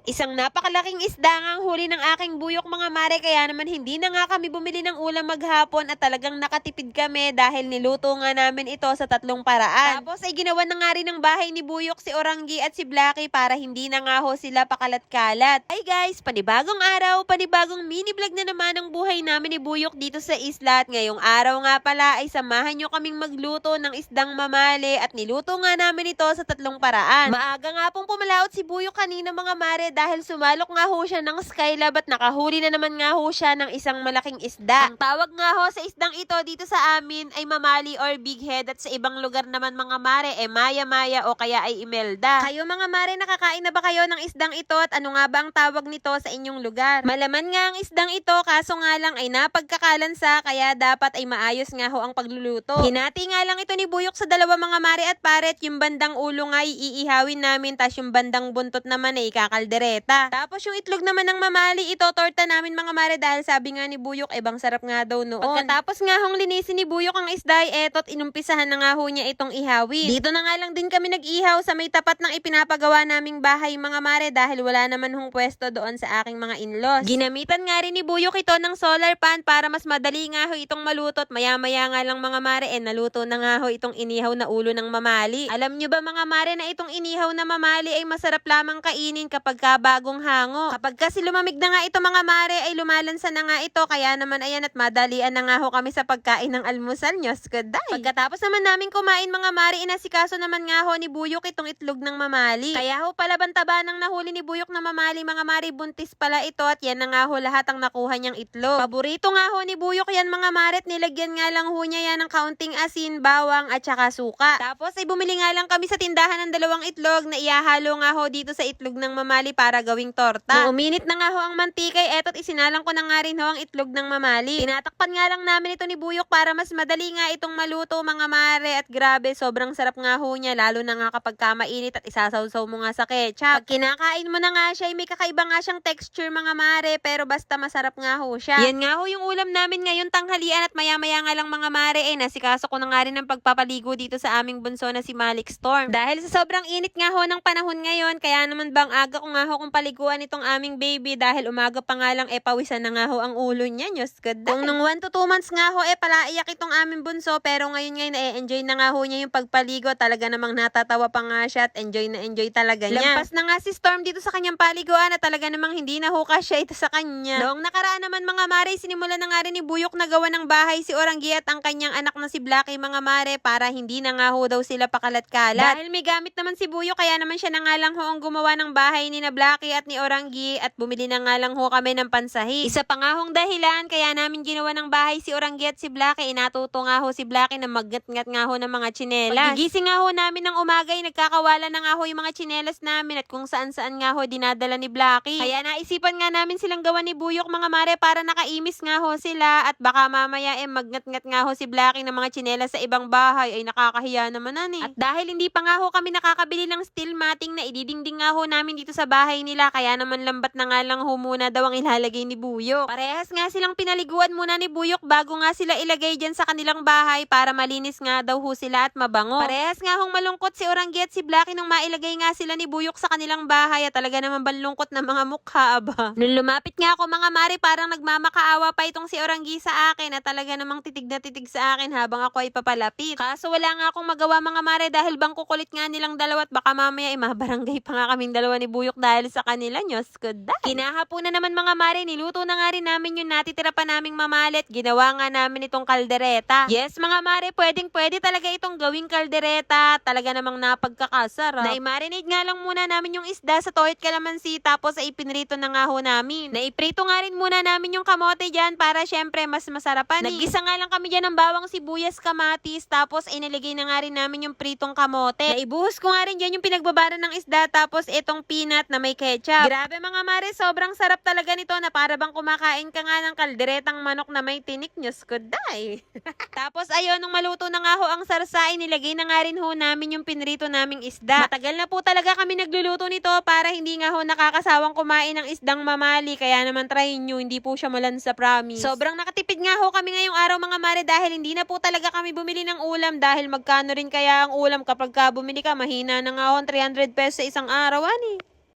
Isang napakalaking isda nga ang huli ng aking buyok mga mare, kaya naman hindi na nga kami bumili ng ulam maghapon at talagang nakatipid kami dahil niluto nga namin ito sa tatlong paraan. Tapos ay ginawa na nga rin ng bahay ni Buyok si Oranggi at si Blacky para hindi na nga ho sila pakalat-kalat. Ay guys, panibagong araw, panibagong mini vlog na naman ang buhay namin ni Buyok dito sa isla at ngayong araw nga pala ay samahan nyo kaming magluto ng isdang mamali at niluto nga namin ito sa tatlong paraan. Maaga nga pong pumalaot si Buyok kanina mga mare dahil sumalok nga ho siya ng Skylab at nakahuli na naman nga ho siya ng isang malaking isda. Ang tawag nga ho sa isdang ito dito sa amin ay mamali or big head at sa ibang lugar naman mga mare maya-maya o kaya ay imelda. Kayo mga mare, nakakain na ba kayo ng isdang ito at ano nga ba ang tawag nito sa inyong lugar? Malaman nga ang isdang ito kaso nga lang ay napagkakalansa kaya dapat ay maayos nga ho ang pagluluto. Hinati nga lang ito ni Buyok sa dalawa mga mare at paret, yung bandang ulo nga iihawin namin tas yung bandang buntot naman ay ikakaldereta. Tapos yung itlog naman ng mamali, ito torta namin mga mare dahil sabi nga ni Buyok, bang sarap nga daw noon. Pagkatapos nga hong linisin ni Buyok ang isda, eto't inumpisahan na nga ho niya itong ihawin. Dito na nga lang din kami nag-ihaw sa may tapat ng ipinapagawa naming bahay mga mare dahil wala naman hong pwesto doon sa aking mga in-laws. Ginamitan nga rin ni Buyok ito ng solar pan para mas madali nga ho itong maluto at maya-maya nga lang mga mare, naluto na nga ho itong inihaw na ulo ng mamali. Alam nyo ba mga mare na itong inihaw na mamali ay masarap lamang kainin kapag bagong hango. Kapag kasi lumamig na nga ito mga mare ay lumalansa na nga ito kaya naman ayan at madalian na nga ho kami sa pagkain ng almusal nyo. Skuday. Pagkatapos naman namin kumain mga mare, inasikaso naman nga ho ni Buyok itong itlog ng mamali. Kaya ho pala bantaba nang nahuli ni Buyok na mamali mga mare, buntis pala ito at yan na nga ho lahat ang nakuha niyang itlog. Paborito nga ho ni Buyok yan mga mare at nilagyan nga lang ho niya yan ng kaunting asin, bawang at saka suka. Tapos ay bumili nga lang kami sa tindahan ng dalawang itlog na ihahalo nga ho dito sa itlog ng mamali para gawing torta. Nung uminit na nga ho ang mantika, eto't isinalang ko na nga rin ho ang itlog ng mamali. Tinatakpan nga lang namin ito ni Buyok para mas madali nga itong maluto mga mare at grabe, sobrang sarap nga ho niya lalo na nga kapag mainit at isasawsaw mo nga sa ketchup. Pag kinakain mo na nga siya, may kakaiba nga siyang texture mga mare pero basta masarap nga ho siya. Yan nga ho yung ulam namin ngayon tanghalian at maya-maya nga lang mga mare nasikaso ko na nga rin ng pagpapaligo dito sa aming bunso na si Malik Storm. Dahil sa sobrang init nga ho ng panahon ngayon, kaya naman bang aga ko nga ho kung paliguan itong aming baby dahil umaga pa nga lang pawisan na nga ho ang ulo niya. Diyos ko dahil. Kung nung 1 to 2 months nga ho palaiyak itong aming bunso pero ngayon enjoy na nga ho niya yung pagpaligo. Talaga namang natatawa pa nga siya at enjoy na enjoy talaga niya. Lampas na nga si Storm dito sa kanyang paliguan at talaga namang hindi na ho kasya ito sa kanya. Noong nakaraan naman mga mare, sinimula na nga rin ni Buyok na gawa ng bahay si Oranggi at ang kanyang anak na si Blacky mga mare para hindi na nga ho daw sila pakalat-kalat. Dahil may gamit naman si Buyok kaya naman siya na nga lang ho ang gumawa ng bahay ni na Blacky at ni Oranggi at bumili na nga lang ho kami ng pansahi. Isa pa nga hong dahilan kaya namin ginawa ng bahay si Oranggi at si Blacky, natuto nga ho si Blacky na maggat-ngat nga ho ng mga tsinelas. Pagigising nga ho namin ng umaga ay nagkakawala na nga ho yung mga tsinelas namin at kung saan-saan nga ho dinadala ni Blacky. Kaya naisipan nga namin silang gawa ni Buyok mga mare para nakaimis nga ho sila at baka mamaya magngat-ngat nga ho si Blacky ng mga tsinelas sa ibang bahay ay nakakahiya naman At dahil hindi pa nga ho kami nakakabili ng steel matting na ididingding nga ho namin dito sa bahay nila kaya naman lambat na nga lang ho muna daw ang ilalagay ni Buyok. Parehas nga silang pinaliguan muna ni Buyok bago nga sila ilagay dyan sa kanilang bahay para malinis nga daw ho sila at mabango. Parehas nga hong malungkot si Oranggi at si Blacky nung mailagay nga sila ni Buyok sa kanilang bahay at talaga naman banlungkot na mga mukha aba. Nung lumapit nga ako mga mare, parang nagmamakaawa pa itong si Oranggi sa akin at talaga namang titig na titig sa akin habang ako ay papalapit. Kaso wala nga akong magawa mga mare dahil bang kukulit nga nilang dalawa at baka mamaya mabarangay pa nga kaming dalawa ni Buyok dahil sa kanila. Diyos ko dahil. Kinahaponan naman mga mare, niluto na nga rin namin yung natitira pa naming mamalit. Ginawa nga namin itong kaldereta. Yes mga mare, pwede talaga itong gawing kaldereta. Talaga namang napagkakasarap. Nai-marinate nga lang muna namin yung isda sa toyot kalamansi tapos ay pinrito na nga ho namin. Naiprito nga rin muna namin yung kamote dyan para syempre mas masarapan. Naggisa nga lang kami dyan ng bawang sibuyas kamatis tapos inilagay na nga rin namin yung pritong kamote. Naibuhos ko nga rin dyan yung pinagbabara ng isda tapos itong peanut na may ketchup. Grabe mga mare, sobrang sarap talaga nito na para bang kumakain ka nga ng kalderetang manok na may tinik. Nyos ko day. Tapos ayun, nung maluto na nga ho ang sarsa, nilagay na nga rin ho namin yung pinrito naming isda. Matagal na po talaga kami nagluluto nito para hindi nga ho nakakasawang kumain ng isdang mamali. Kaya naman try nyo, hindi po siya malansa, promise. Sobrang nakatipid nga ho kami ngayong araw mga mare dahil hindi na po talaga kami bumili ng ulam dahil magkano rin kaya ang ulam kapag bumili ka, mahina na nga ho 300 pesos sa isang araw, ani.